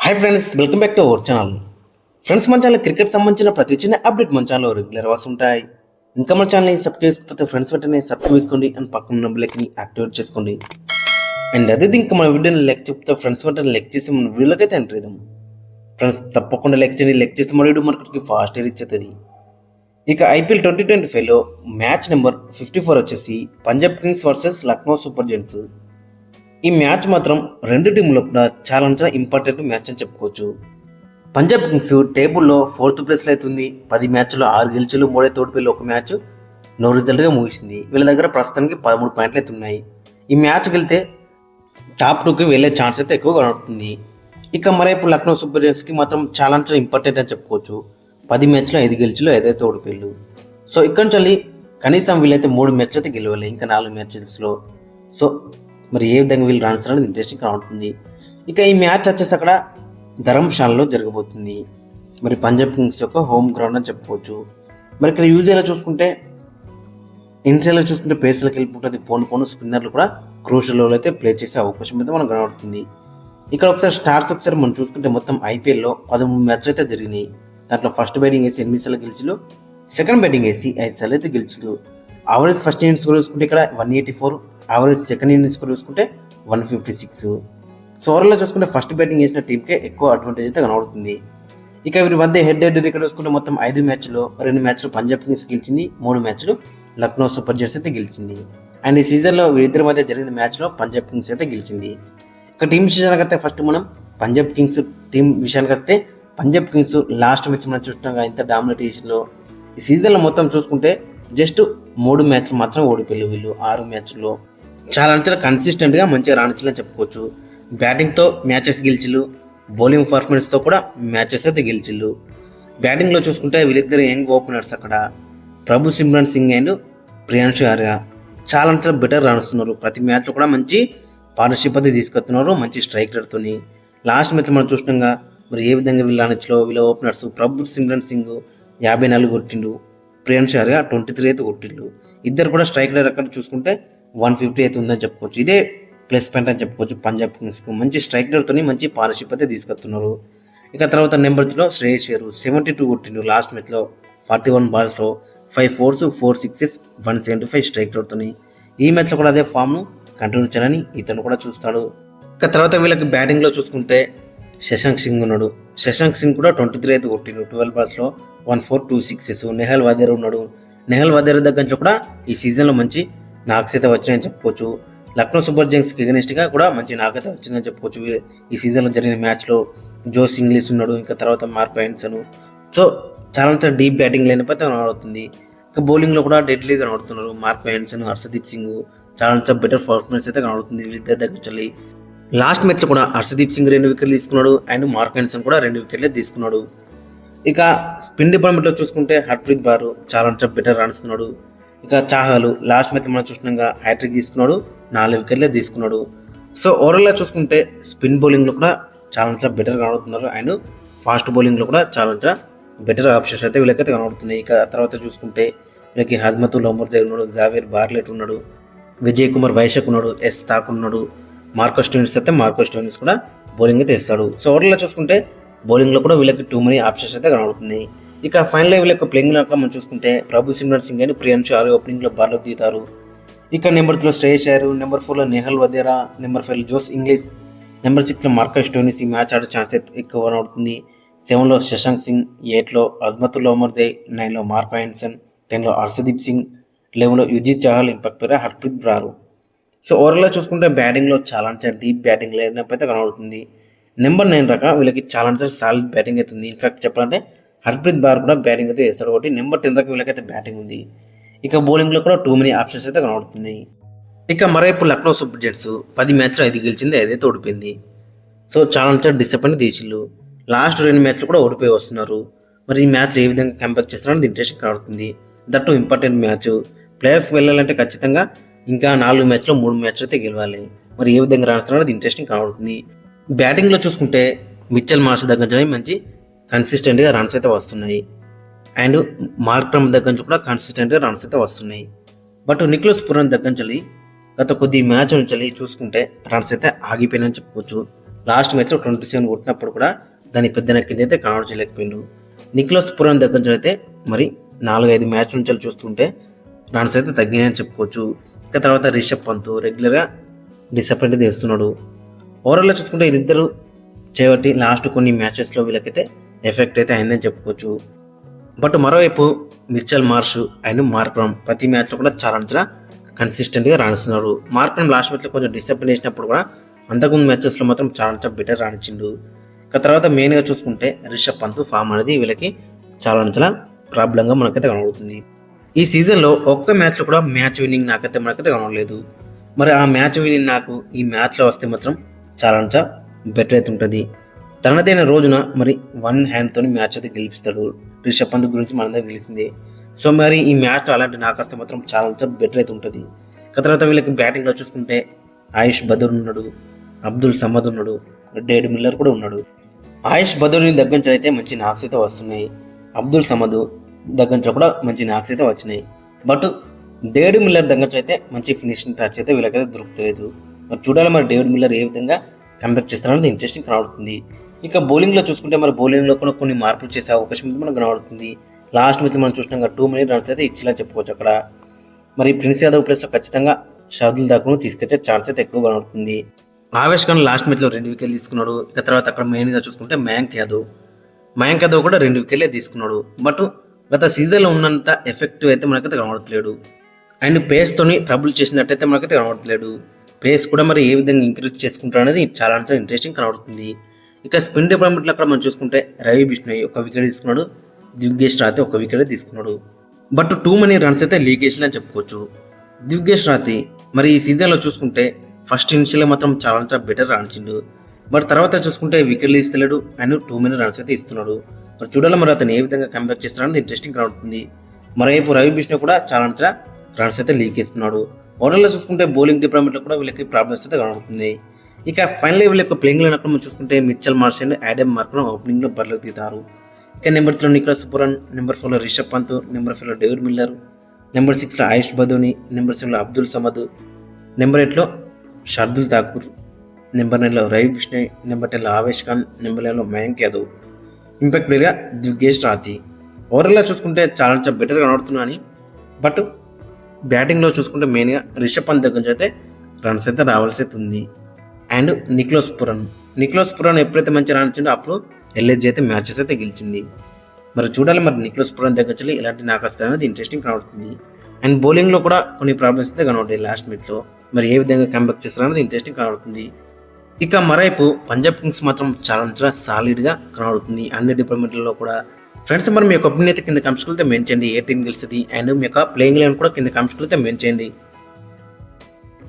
Hi friends, welcome back to our channel. Friends, మన channel cricket సంబంధించిన ప్రతి చిన్న అప్డేట్ మన ఛానల్లో రెగ్యులర్ వస్తుంటాయి. ఇంకా మన ఛానల్ని సబ్స్క్రైబ్ చేసుకోకపోతే ఫ్రెండ్స్ వెంటనే సబ్స్క్రైబ్ చేసుకోండి అండ్ పక్కన ఉన్న బెల్ని యాక్టివేట్ చేసుకోండి. అండ్ అదే ఇంకా మన వీడియోని లైక్ చెప్తే ఫ్రెండ్స్ వెంటనే లైక్ చేసి మన వీడియోకి అయితే ఎంటర్ ఇద్దాం. ఫ్రెండ్స్ తప్పకుండా లైక్ చేయండి. లైక్ చేస్తే మన వీడియో మార్కెట్కి ఫాస్ట్ రీచ్ అవుతుంది. ఇక ఐపీఎల్ 2025లో మ్యాచ్ నెంబర్ 54 వచ్చేసి Punjab Kings versus Lucknow super giants. ఈ మ్యాచ్ మాత్రం రెండు టీంలో కూడా చాలా ఇంపార్టెంట్ మ్యాచ్ అని చెప్పుకోవచ్చు. పంజాబ్ కింగ్స్ టేబుల్లో 4th ప్లేస్లో అవుతుంది. 10 మ్యాచ్లో 6 గెలుచులు, 3 తోటిపల్లి, 1 మ్యాచ్ నో రిజల్ట్గా ముగిసింది. వీళ్ళ దగ్గర ప్రస్తుతానికి 13 పాయింట్లు అయితే ఉన్నాయి. ఈ మ్యాచ్ గెలితే టాప్ 2కి వెళ్ళే ఛాన్స్ అయితే ఎక్కువగా ఉంటుంది. ఇక మరైపు లక్నో సూపర్ జెయింట్స్కి మాత్రం చాలా ఇంపార్టెంట్ అని చెప్పుకోవచ్చు. 10 మ్యాచ్లో 5 గెలుచులు, 5 తోటిపల్లి. సో ఇక్కడ నుంచి కనీసం వీళ్ళైతే 3 మ్యాచ్ అయితే గెలవాలి ఇంకా 4 మ్యాచెస్లో. సో మరి ఏ విధంగా వీళ్ళు రాణిస్తారని ఇంట్రెస్టింగ్ ఉంటుంది. ఇక ఈ మ్యాచ్ వచ్చేసి అక్కడ ధర్మశాలలో జరగబోతుంది. మరి పంజాబ్ కింగ్స్ యొక్క హోమ్ గ్రౌండ్ అని చెప్పుకోవచ్చు. మరి ఇక్కడ యూజువల్గా చూసుకుంటే ఇన్సైడ్లో చూసుకుంటే పేసర్లకు వెళ్ళిపోతుంది. పోను స్పిన్నర్లు కూడా క్రూషల్ రోల్ అయితే ప్లే చేసే అవకాశం అయితే మనకు కనబడుతుంది. ఇక్కడ ఒకసారి మనం చూసుకుంటే మొత్తం ఐపీఎల్లో 13 మ్యాచ్లు అయితే జరిగినాయి. దాంట్లో ఫస్ట్ బ్యాటింగ్ వేసి 8 సార్లు గెలిచిలు, సెకండ్ బ్యాటింగ్ వేసి 5 సార్లు అయితే గెలిచిలు. యావరేజ్ ఫస్ట్ ఇన్నింగ్స్ కూడా చూసుకుంటే ఇక్కడ 184, యావరేజ్ సెకండ్ ఇన్నింగ్స్ కూడా చూసుకుంటే 156. సో ఓవర్లో చూసుకుంటే ఫస్ట్ బ్యాటింగ్ వేసిన టీంకే ఎక్కువ అడ్వాంటేజ్ అయితే కనబడుతుంది. ఇక వీరి మధ్య హెడ్ ఇక్కడ చూసుకుంటే మొత్తం 5 మ్యాచ్లో 2 మ్యాచ్లు పంజాబ్ కింగ్స్ గెలిచింది, 3 మ్యాచ్లు లక్నో సూపర్ జెయింట్స్ అయితే గెలిచింది. అండ్ ఈ సీజన్లో వీరిద్దరి మధ్య జరిగిన మ్యాచ్లో పంజాబ్ కింగ్స్ అయితే గెలిచింది. ఇక టీం విషయానికి వస్తే ఫస్ట్ మనం పంజాబ్ కింగ్స్ టీం విషయానికి వస్తే పంజాబ్ కింగ్స్ లాస్ట్ మ్యాచ్ మనం చూసినాక ఇంత డామినేషన్లో ఈ సీజన్లో మొత్తం చూసుకుంటే జస్ట్ 3 మ్యాచ్లు మాత్రం ఓడిపోయారు వీళ్ళు 6 మ్యాచ్లో. చాలా కన్సిస్టెంట్గా మంచిగా రాణించాలని చెప్పుకోవచ్చు. బ్యాటింగ్తో మ్యాచెస్ గెలిచిళ్ళు, బౌలింగ్ పర్ఫార్మెన్స్తో కూడా మ్యాచెస్ అయితే గెలిచిళ్ళు. బ్యాటింగ్లో చూసుకుంటే వీళ్ళిద్దరు యంగ్ ఓపెనర్స్ అక్కడ ప్రభు సిమ్రన్ సింగ్ అండ్ ప్రియాంశు ఆర్య చాలా బెటర్ రాణిస్తున్నారు. ప్రతి మ్యాచ్లో కూడా మంచి పార్ట్నర్షిప్ అయితే తీసుకొస్తున్నారు మంచి స్ట్రైక్ రేట్తో. లాస్ట్ మ్యాచ్ మనం చూసినాగా మరి ఏ విధంగా వీళ్ళు రాణించలో వీళ్ళ ఓపెనర్స్ ప్రభు సిమ్రన్ సింగ్ 54 కొట్టిండు, ప్రియాంశు ఆర్య 23 అయితే కొట్టిండు. ఇద్దరు కూడా స్ట్రైక్ రేట్ అక్కడ చూసుకుంటే 150 అయితే ఉందని చెప్పుకోవచ్చు. ఇదే ప్లస్ పాయింట్ అని చెప్పుకోవచ్చు. పంజాబ్ కింగ్స్కు మంచి స్ట్రైక్ రేట్తో మంచి పార్ట్నర్షిప్ అయితే తీసుకొస్తున్నారు. ఇక తర్వాత నెంబర్ 3లో శ్రేయస్ అయ్యర్ 72 కొట్టిండు లాస్ట్ మ్యాచ్లో 41 బాల్స్లో 5 4s, 4 6s, 175 స్ట్రైక్ రేట్తో. ఈ మ్యాచ్లో కూడా అదే ఫామ్ను కంటిన్యూ చేయాలని ఇతను కూడా చూస్తాడు. ఇక తర్వాత వీళ్ళకి బ్యాటింగ్లో చూసుకుంటే శశాంక్ సింగ్ ఉన్నాడు. శశాంక్ సింగ్ కూడా 23 అయితే కొట్టిండు 12 బాల్స్లో 1 4, 2 6s. నెహల్ వాదేర్ ఉన్నాడు. నెహల్ వాదేర్ దగ్గర నుంచి కూడా ఈ సీజన్లో మంచి నాక్స్ అయితే వచ్చినాయని చెప్పుకోవచ్చు. లక్నో సూపర్ జెయింట్స్కి ఎగనెస్ట్గా కూడా మంచి నాక్ అయితే వచ్చిందని చెప్పుకోవచ్చు. ఈ సీజన్లో జరిగిన మ్యాచ్లో జోస్ ఇంగ్లీష్ ఉన్నాడు. ఇంకా తర్వాత మార్కో హ్యాండ్సన్. సో చాలా డీప్ బ్యాటింగ్ లైనప్ అయితే కనబడుతుంది. ఇంకా బౌలింగ్లో కూడా డెడ్లీగా కనబడుతున్నారు. మార్కో హ్యాండ్సన్, హర్షదీప్ సింగ్ చాలా బెటర్ పర్ఫార్మెన్స్ అయితే కనబడుతుంది వీళ్ళిద్దరి దగ్గర నుంచి. లాస్ట్ మ్యాచ్లో కూడా హర్షదీప్ సింగ్ 2 వికెట్లు తీసుకున్నాడు అండ్ మార్కో హ్యాండ్సన్ కూడా 2 వికెట్లే తీసుకున్నాడు. ఇక స్పిన్ డిపార్ట్మెంట్లో చూసుకుంటే హర్ప్రీత్ బార్ చాలా బెటర్ రాణిస్తున్నాడు. ఇక చాహల్ లాస్ట్ మ్యాచ్ మనం చూసినాక హ్యాట్రిక్ తీసుకున్నాడు, 4 వికెట్లే తీసుకున్నాడు. సో ఓవరాల్గా చూసుకుంటే స్పిన్ బౌలింగ్లో కూడా చాలా బెటర్ కనబడుతున్నారు అండ్ ఫాస్ట్ బౌలింగ్లో కూడా చాలా బెటర్ ఆప్షన్స్ అయితే వీళ్ళకైతే కనబడుతున్నాయి. ఇక తర్వాత చూసుకుంటే వీళ్ళకి హజ్మతుల్ ఉమర్ ఉన్నాడు, జావేర్ బార్లెట్ ఉన్నాడు, విజయ్ కుమార్ వైశాఖ్ ఉన్నాడు, ఎస్ తాక్ ఉన్నాడు, మార్కో స్టోయినిస్ కూడా బౌలింగ్ అయితే ఇస్తాడు. సో ఓవరాల్గా చూసుకుంటే బౌలింగ్లో కూడా వీళ్ళకి టూ మనీ ఆప్షన్స్ అయితే కనబడుతున్నాయి. ఇక ఫైనల్ వీళ్ళకి ప్లేయింగ్ మనం చూసుకుంటే ప్రభు సిమ్రన్ సింగ్ అని ప్రియాంశు ఆర్య ఓపెనింగ్లో బార్లోకి దిగుతారు. ఇక నెంబర్ 3లో శ్రేయస్ అయ్యర్, నెంబర్ 4లో నెహల్ వదేరా, నెంబర్ 5లో జోస్ ఇంగ్లీష్, నెంబర్ 6లో మార్కో స్టోయినిస్ ఈ మ్యాచ్ ఆడే ఛాన్స్ అయితే ఎక్కువ కనబడుతుంది. 7లో శశాంక్ సింగ్, 8లో అజ్మతుల్ ఉమర్, 9లో మార్కో హ్యాండ్సన్, 10లో హర్షదీప్ సింగ్, 11లో యుజిత్ చాహల్, ఇంపాక్ట్ పేరు హర్ప్రీత్ బ్రార్. సో ఓవరాల్గా చూసుకుంటే బ్యాటింగ్లో చాలా డీప్ బ్యాటింగ్ లైనప్ అయితే కనబడుతుంది. నెంబర్ 9 రక వీళ్ళకి చాలా సాలిడ్ బ్యాటింగ్ అవుతుంది. ఇన్ఫాక్ట్ చెప్పాలంటే హర్ప్రీత్ బార్ కూడా బ్యాటింగ్ అయితే వేస్తాడు కాబట్టి నెంబర్ 10 రక వీళ్ళకైతే బ్యాటింగ్ ఉంది. ఇక బౌలింగ్లో కూడా టూ మనీ ఆప్షన్స్ అయితే కనబడుతున్నాయి. ఇక మరోవైపు లక్నో సూపర్ జెయింట్స్ 10 మ్యాచ్లో 5 గెలిచింది, 5 అయితే ఓడిపోయింది. సో చాలా డిసప్పాయింట్ తీసిళ్ళు. లాస్ట్ 2 మ్యాచ్లు కూడా ఓడిపోయి వస్తున్నారు. మరి ఈ మ్యాచ్లో ఏ విధంగా కంబ్యాక్ చేస్తారని ఇంట్రెస్ట్ కనబడుతుంది. That important match. ప్లేయర్స్ వెళ్ళాలంటే ఖచ్చితంగా ఇంకా 4 మ్యాచ్లో 3 మ్యాచ్లు అయితే గెలవాలి. మరి ఏ విధంగా రాస్తున్నారో ఇంట్రెస్టింగ్ కనబడుతుంది. బ్యాటింగ్లో చూసుకుంటే మిచెల్ మార్ష్ దగ్గర మంచి కన్సిస్టెంట్గా రన్స్ అయితే వస్తున్నాయి అండ్ మార్క్రమ్ దగ్గర నుంచి కూడా కన్సిస్టెంట్గా రన్స్ అయితే వస్తున్నాయి. బట్ నికోలస్ పురాన్ దగ్గర నుంచి గత కొద్ది మ్యాచ్ నుంచి చూసుకుంటే రన్స్ అయితే ఆగిపోయినని చెప్పుకోవచ్చు. లాస్ట్ మ్యాచ్లో 27 కొట్టినప్పుడు కూడా దాని పెద్ద కింద అయితే కన్వర్ట్ చేయలేకపోయిండు. నికోలస్ పురాన్ దగ్గర నుంచి అయితే మరి 4-5 మ్యాచ్ల నుంచి చూస్తుంటే రన్స్ అయితే తగ్గినాయని చెప్పుకోవచ్చు. ఇక తర్వాత రిషబ్ పంత్ రెగ్యులర్గా డిసప్పాయింట్ చేస్తున్నాడు. ఓవరాల్గా చూసుకుంటే వీళ్ళిద్దరు చేయబట్టి లాస్ట్ కొన్ని మ్యాచెస్లో వీళ్ళకైతే ఎఫెక్ట్ అయితే అయిందని చెప్పుకోవచ్చు. బట్ మరోవైపు మిచెల్ మార్ష్ అండ్ మార్క్రమ్ ప్రతి మ్యాచ్లో కూడా చాలా కన్సిస్టెంట్గా రాణిస్తున్నారు. మార్క్రమ్ లాస్ట్ మ్యాచ్లో కొంచెం డిసప్పాయింట్ చేసినప్పుడు కూడా అంతకుముందు మ్యాచెస్లో మాత్రం చాలా బెటర్ రాణించిండు. ఇక తర్వాత మెయిన్గా చూసుకుంటే రిషబ్ పంత్ ఫామ్ అనేది వీళ్ళకి చాలా ప్రాబ్లంగా మనకైతే కనబడుతుంది. ఈ సీజన్లో ఒక్క మ్యాచ్లో కూడా మ్యాచ్ విన్నింగ్ మనకైతే కనబడలేదు. మరి ఆ మ్యాచ్ విన్నింగ్ నాకు ఈ మ్యాచ్లో వస్తే మాత్రం చాలా బెటర్ అయితే ఉంటుంది. తనదైన రోజున మరి 1 హ్యాండ్తో మ్యాచ్ అయితే గెలిపిస్తాడు. రిషబ్ పంత్ గురించి మనందరూ గెలిచింది. సో మరి ఈ మ్యాచ్లో అలాంటి నాకు వస్తే మాత్రం చాలా బెటర్ అయితే ఉంటుంది. తర్వాత వీళ్ళకి బ్యాటింగ్లో చూసుకుంటే ఆయుష్ బదూర్ ఉన్నాడు, అబ్దుల్ సమద్ ఉన్నాడు, డేవిడ్ మిల్లర్ కూడా ఉన్నాడు. ఆయుష్ బదూర్ని దగ్గర నుంచి అయితే మంచి నాక్స్ అయితే వస్తున్నాయి. అబ్దుల్ సమద్ దగ్గర నుంచి కూడా మంచి నాక్స్ అయితే వచ్చినాయి. బట్ డేవిడ్ మిల్లర్ దగ్గర నుంచి అయితే మంచి ఫినిషింగ్ టచ్ అయితే వీళ్ళకైతే దొరుకుతలేదు. మరి చూడాలి మరి డేవిడ్ మిల్లర్ ఏ విధంగా కంబ్యాక్ చేస్తారనేది ఇంట్రెస్టింగ్ కనబడుతుంది. ఇక బౌలింగ్లో చూసుకుంటే మరి బౌలింగ్లో కూడా కొన్ని మార్పులు చేసే అవకాశం అయితే మనకు కనబడుతుంది. లాస్ట్ మ్యాచ్ మనం చూసినాం 2 మినిట్ రన్స్ అయితే ఇచ్చేలా చెప్పుకోవచ్చు. అక్కడ మరి ప్రిన్స్ యాదవ్ ప్లేస్లో ఖచ్చితంగా షర్దుల్ దాకా తీసుకొచ్చే ఛాన్స్ అయితే ఎక్కువ కనబడుతుంది. ఆవేష్ ఖాన్ లాస్ట్ మ్యాచ్లో 2 వికెట్లు తీసుకున్నాడు. ఇక తర్వాత అక్కడ మెయిన్గా చూసుకుంటే మయాంక్ యాదవ్ కూడా 2 వికెట్లే తీసుకున్నాడు. బట్ గత సీజన్లో ఉన్నంత ఎఫెక్టివ్ అయితే మనకైతే కనబడట్లేడు. అండ్ పేస్తోని ట్రబుల్ చేసినట్టయితే మనకైతే కనబడట్లేడు. పేస్ కూడా మరి ఏ విధంగా ఇంక్రీజ్ చేసుకుంటారు అనేది చాలా ఇంట్రెస్టింగ్ కనబడుతుంది. ఇక స్పిన్ డిపార్ట్మెంట్లో అక్కడ మనం చూసుకుంటే రవి బిష్ణోయ్ 1 వికెట్ తీసుకున్నాడు, దివ్గేష్ రాతి 1 వికెట్ తీసుకున్నాడు. బట్ 2 many రన్స్ అయితే లీకేజ్ అని చెప్పుకోవచ్చు. దివ్గేష్ రాతి మరి ఈ సీజన్లో చూసుకుంటే ఫస్ట్ ఇనిషియల్గా మాత్రం చాలా బెటర్ రాణించిండు. బట్ తర్వాత చూసుకుంటే వికెట్లు ఇస్తలేడు అండ్ 2 many రన్స్ అయితే ఇస్తున్నాడు. మరి చూడాలి మరి అతను ఏ విధంగా కంబ్యాక్ చేస్తారనేది ఇంట్రెస్టింగ్ కనబడుతుంది. మరోవైపు రవి బిష్ణోయ్ కూడా చాలా రన్స్ అయితే లీక్ ఇస్తున్నాడు. ఓవరాల్గా చూసుకుంటే బౌలింగ్ డిపార్ట్మెంట్లో కూడా వీళ్ళకి ప్రాబ్లమ్స్ అయితే కనబడుతుంది. ఇక ఫైనల్లీ వీళ్ళకి ప్లేయింగ్ లైనప్పుడు మనం చూసుకుంటే Mitchell Marsh and Adam Markram ఓపెనింగ్లో బరిలోకి దిగుతారు. ఇక number 3 Nicholas Pooran, number 4 Rishabh Pant, number 5 David Miller, number 6 Ayush Badoni, number 7 Abdul Samad, number 8 Shardul Thakur, number 9 Ravi Bishnoi, number 10 Avesh Khan, number 11 Mayank Yadav, impact ప్లేయర్గా దివ్గేష్ రాతి. ఓవరాల్గా చూసుకుంటే చాలా బెటర్గా కనబడుతున్నాను. బట్ బ్యాటింగ్లో చూసుకుంటే మెయిన్గా రిషబ్ పంత్ దగ్గర నుంచి అయితే రన్స్ అయితే రావాల్సి ఉంది. అండ్ నికోలస్ పురాన్ ఎప్పుడైతే మంచి రాణించిందో అప్పుడు ఎల్ఎస్జీ అయితే మ్యాచెస్ అయితే గెలిచింది. మరి చూడాలి మరి నికోలస్ పురాన్ దగ్గర నుంచి ఎలాంటి నాకు వస్తాయనేది ఇంట్రెస్టింగ్ కనబడుతుంది. అండ్ బౌలింగ్లో కూడా కొన్ని ప్రాబ్లమ్స్ అయితే కనబడతాయి లాస్ట్ మ్యాచ్లో. మరి ఏ విధంగా కంబ్యాక్ చేస్తారనేది ఇంట్రెస్టింగ్ కనబడుతుంది. ఇక మరోవైపు పంజాబ్ కింగ్స్ మాత్రం చాలా సాలిడ్గా కనబడుతుంది అన్ని డిపార్ట్మెంట్లలో కూడా. ఫ్రెండ్స్ మరి మీ యొక్క ఒపీనియన్ అయితే కింద కామెంట్స్ అయితే మెన్షన్ చేయండి. ఏ టీం గెలుస్తుంది అండ్ మీ యొక్క ప్లేయింగ్ లైన్ కూడా కింద కామెంట్స్ అయితే మెన్షన్ చేయండి.